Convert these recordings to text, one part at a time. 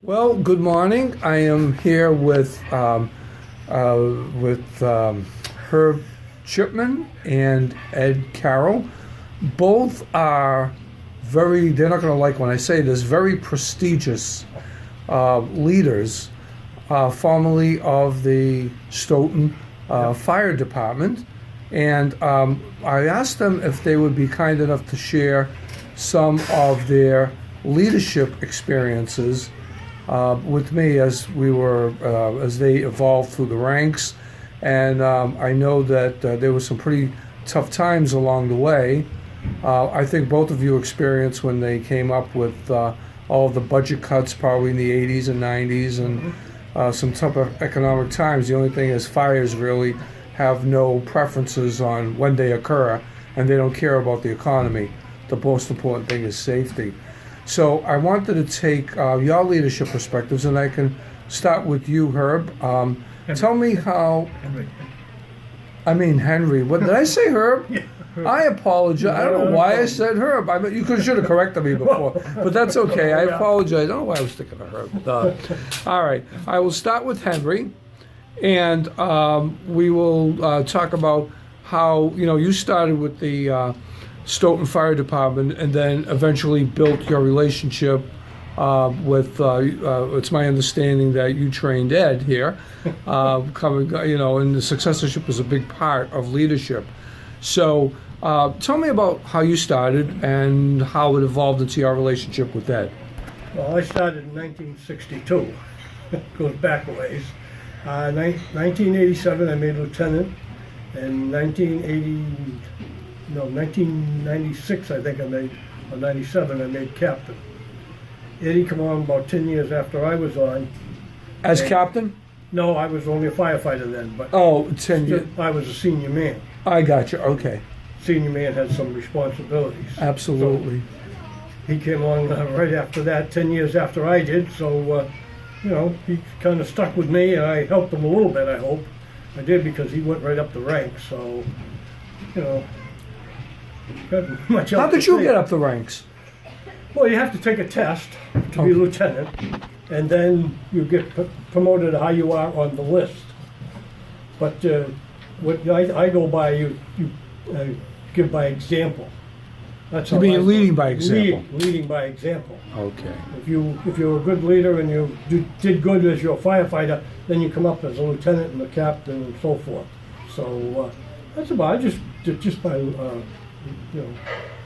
Well, good morning. I am here with Herb Chipman and Ed Carroll. Both are they're not going to like when I say this, very prestigious leaders, formerly of the Stoughton Fire Department. And I asked them if they would be kind enough to share some of their leadership experiences with me as as they evolved through the ranks, and I know that there were some pretty tough times along the way. I think both of you experienced when they came up with all of the budget cuts, probably in the '80s and '90s, and some tough economic times. The only thing is, fires really have no preferences on when they occur, and they don't care about the economy. The most important thing is safety. So I wanted to take your leadership perspectives, and I can start with you, Herb. Tell me how. Henry. What did I say, Herb? Yeah, Herb. I apologize. I don't know why I said Herb. You should have corrected me before, but that's okay. I apologize. I don't know why I was thinking of Herb. All right. I will start with Henry, and we will talk about how you started with the Stoughton Fire Department, and then eventually built your relationship with. It's my understanding that you trained Ed here, and the successorship is a big part of leadership. So, tell me about how you started and how it evolved into your relationship with Ed. Well, I started in 1962. Goes back a ways. 1987, I made lieutenant. In 1996, I think I made, or 97, I made captain. Eddie come on about 10 years after I was on. As captain? No, I was only a firefighter then, but 10 years. I was a senior man. I got you. Okay. Senior man had some responsibilities. Absolutely. So he came on right after that, 10 years after I did, so, he kind of stuck with me, and I helped him a little bit, I hope. I did, because he went right up the ranks, so, much How else did to you say. get up the ranks? Well, you have to take a test to Okay. be lieutenant, and then you get promoted how you are on the list. But what I go by, you give by example. That's You how mean I- leading by example? Leading by example. Okay. If you're a good leader and you did good as your firefighter, then you come up as a lieutenant and a captain and so forth. So that's about it. Just by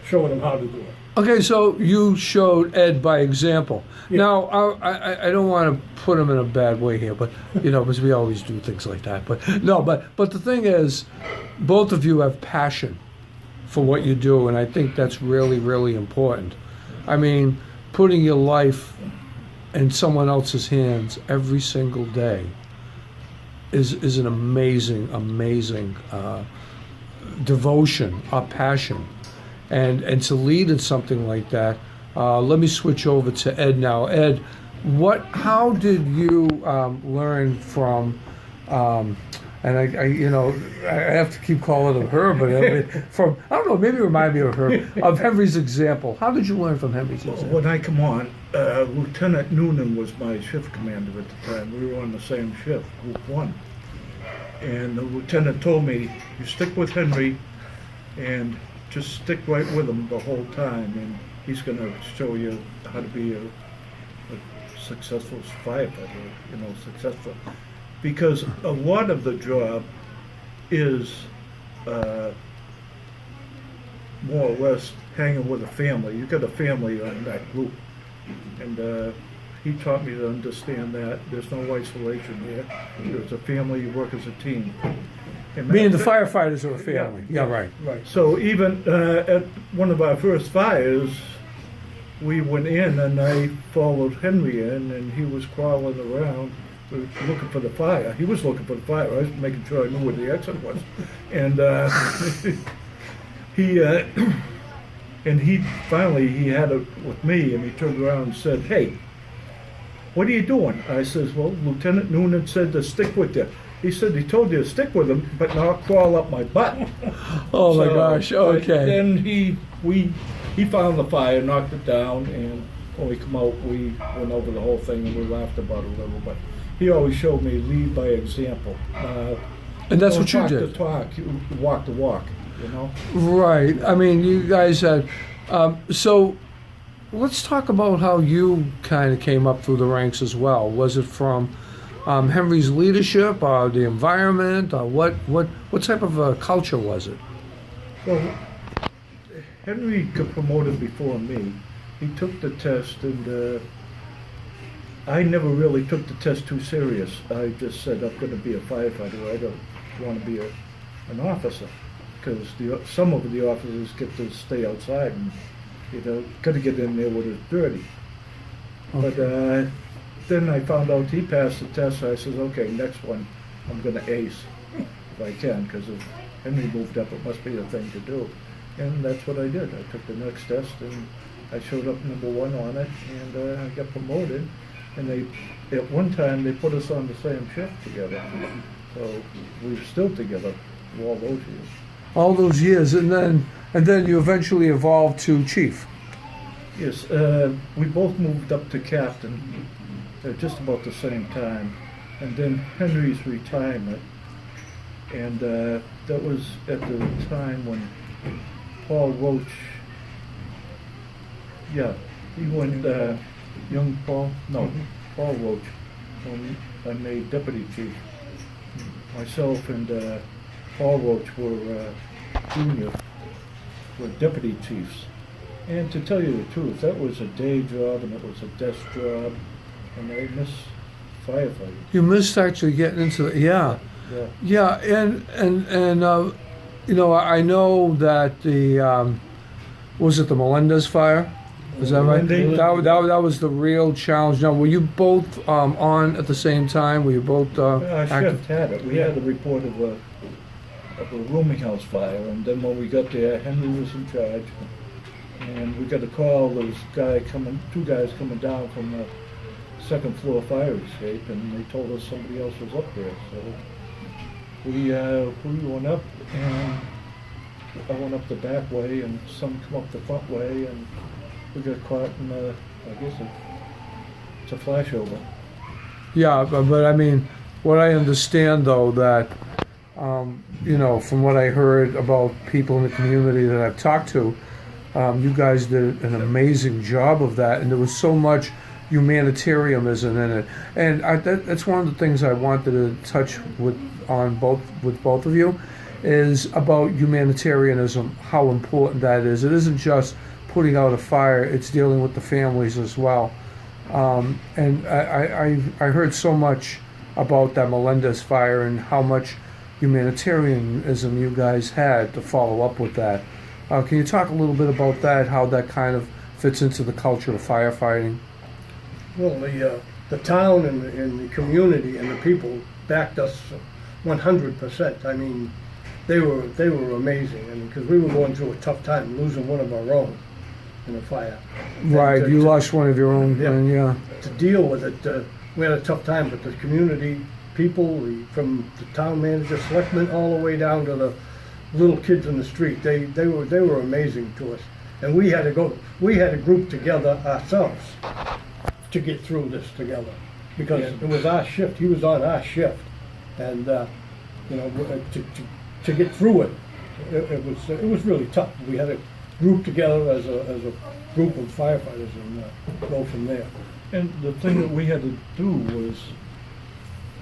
showing them how to do it. Okay, so you showed Ed by example. Yeah. Now, I don't want to put him in a bad way here, but because we always do things like that. But the thing is, both of you have passion for what you do, and I think that's really, really important. I mean, putting your life in someone else's hands every single day is an amazing devotion, a passion. And to lead in something like that, let me switch over to Ed now. Ed, how did you learn from, and I have to keep calling him Herb, but I don't know, maybe remind me of Herb, of Henry's example. How did you learn from Henry's example? When I come on, Lieutenant Noonan was my shift commander at the time. We were on the same shift, Group 1. And the lieutenant told me, you stick with Henry and just stick right with him the whole time, and he's going to show you how to be a successful firefighter, successful. Because a lot of the job is more or less hanging with a family. You got a family on that group, and he taught me to understand that there's no isolation here. There's a family. You work as a team. And Being the that- firefighters are a family. Yeah, right. Right. So even at one of our first fires, we went in and I followed Henry in, and he was crawling around looking for the fire. He was looking for the fire. I was making sure I knew where the exit was. And he finally had it with me, and he turned around and said, "Hey, what are you doing?" I says, "Well, Lieutenant Noonan said to stick with you." He said he told you to stick with him, but not crawl up my butt. Oh my So, gosh, but okay. Then he found the fire, knocked it down, and when we come out, we went over the whole thing and we laughed about it a little, but he always showed me lead by example. And that's Don't what you talk did. the talk, you walk the walk, you know? Right. I mean, you guys had. So let's talk about how you kind of came up through the ranks as well. Was it from Henry's leadership, or the environment, or what type of a culture was it? Well, Henry got promoted before me. He took the test, and I never really took the test too serious. I just said, I'm going to be a firefighter. I don't want to be an officer, because some of the officers get to stay outside and, you know, got to get in there when it's dirty. But then I found out he passed the test, so I said, okay, next one I'm going to ace if I can, because if Henry moved up, it must be the thing to do. And that's what I did. I took the next test, and I showed up #1 on it, and I got promoted. And at one time, they put us on the same shift together. So we were still together all those years. All those years, and then you eventually evolved to chief. Yes, we both moved up to captain at just about the same time. And then Henry's retirement, and that was at the time when Paul Roach, he went, young Paul, no, Paul Roach, when I made deputy chief. Myself and Paul Roach were junior, were deputy chiefs. And to tell you the truth, that was a day job and it was a desk job, and I miss firefighting. You missed actually getting into it. Yeah. And you know, I know that the was it the Melendez fire? Is that right? Melendez. That was the real challenge. Now, were you both on at the same time? Were you both Our active? shift had it. We had a report of a rooming house fire, and then when we got there, Henry was in charge, and we got a call. There was two guys coming down from the second floor fire escape, and they told us somebody else was up there. So we went up, and I went up the back way, and some come up the front way, and we got caught in I guess it's a flashover. Yeah, but I mean, what I understand though that you know, from what I heard about people in the community that I've talked to, you guys did an amazing job of that, and there was so much humanitarianism in it, and that's one of the things I wanted to touch with both of you, is about humanitarianism, how important that is. It isn't just putting out a fire, it's dealing with the families as well. And I heard so much about that Melendez fire and how much humanitarianism you guys had to follow up with that. Can you talk a little bit about that, how that kind of fits into the culture of firefighting? Well, the town and the community and the people backed us 100%. I mean, they were amazing, and because we were going through a tough time, losing one of our own in a fire. Right, you lost one of your own, Yeah. and yeah. To deal with it, we had a tough time, but the community people, from the town manager, selectmen, all the way down to the little kids in the street, they were amazing to us. And we had to group together ourselves to get through this together, because it was our shift. He was on our shift, and you know, to get through it, it was really tough. We had to group together as a group of firefighters and go from there. And the thing that we had to do was,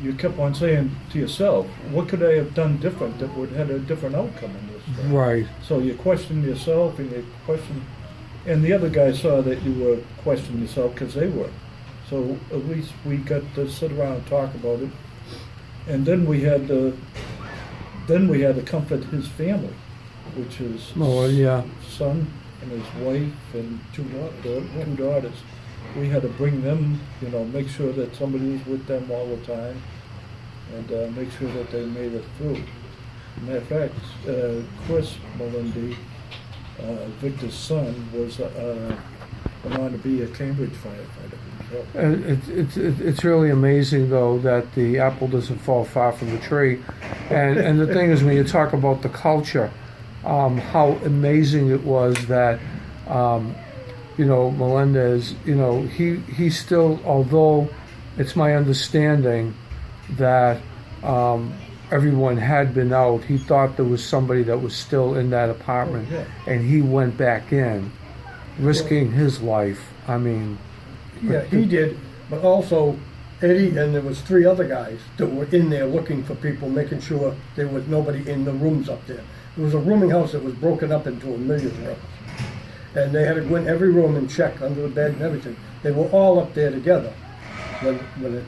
you kept on saying to yourself, what could I have done different that would have had a different outcome in this thing? Right. So you questioned yourself, and and the other guys saw that you were questioning yourself because they were. So at least we got to sit around and talk about it. And then we had to comfort his family, which is son and his wife and two daughters. We had to bring them, you know, make sure that somebody was with them all the time, and make sure that they made it through. Matter of fact, Chris Melindy, Victor's son, went on to be a Cambridge firefighter himself. It's really amazing though that the apple doesn't fall far from the tree, and the thing is, when you talk about the culture, how amazing it was that Melendez, he still, although it's my understanding that everyone had been out, he thought there was somebody that was still in that apartment, Oh, yeah. and he went back in, risking his life. I mean, Yeah, he did, but also Eddie and there was 3 other guys that were in there looking for people, making sure there was nobody in the rooms up there. It was a rooming house that was broken up into a million rooms. And they had to go in every room and check under the bed and everything. They were all up there together. The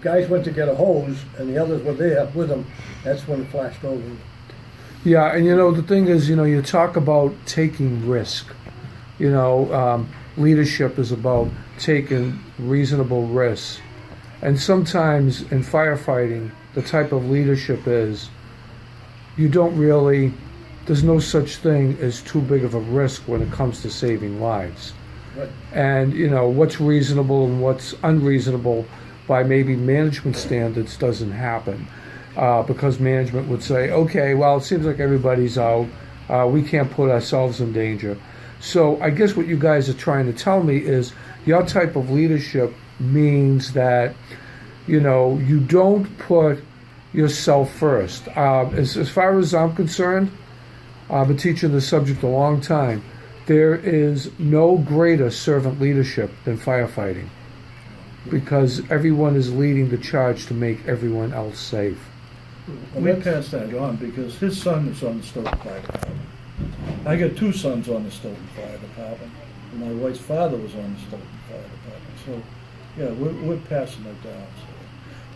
guys went to get a hose and the others were there with them, that's when it flashed over. yeah, and the thing is, you talk about taking risk. Leadership is about taking reasonable risks. And sometimes in firefighting, the type of leadership is there's no such thing as too big of a risk when it comes to saving lives. Right. And, what's reasonable and what's unreasonable by maybe management standards doesn't happen. Because management would say, okay, well, it seems like everybody's out. We can't put ourselves in danger. So I guess what you guys are trying to tell me is your type of leadership means that, you don't put yourself first. As far as I'm concerned, I've been teaching the subject a long time. There is no greater servant leadership than firefighting, because everyone is leading the charge to make everyone else safe. We passed that on because his son is on the Stoughton Fire Department. I got 2 sons on the Stoughton Fire Department. And my wife's father was on the Stoughton Fire Department. So, yeah, we're passing it down. So.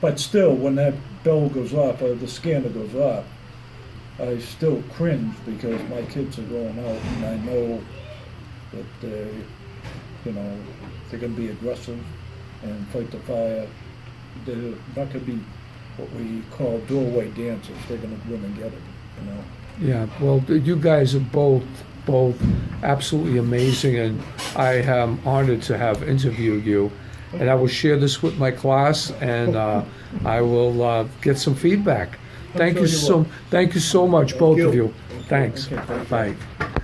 But still, when that bell goes off, or the scanner goes off, I still cringe because my kids are going out and I know that they're going to be aggressive and fight the fire. They're not going to be what we call doorway dancers. They're going to win and get it, Yeah, well, you guys are both absolutely amazing, and I am honored to have interviewed you. And I will share this with my class, and I will get some feedback. Thank you so much, both of you. Thanks. Okay, thank you. Bye.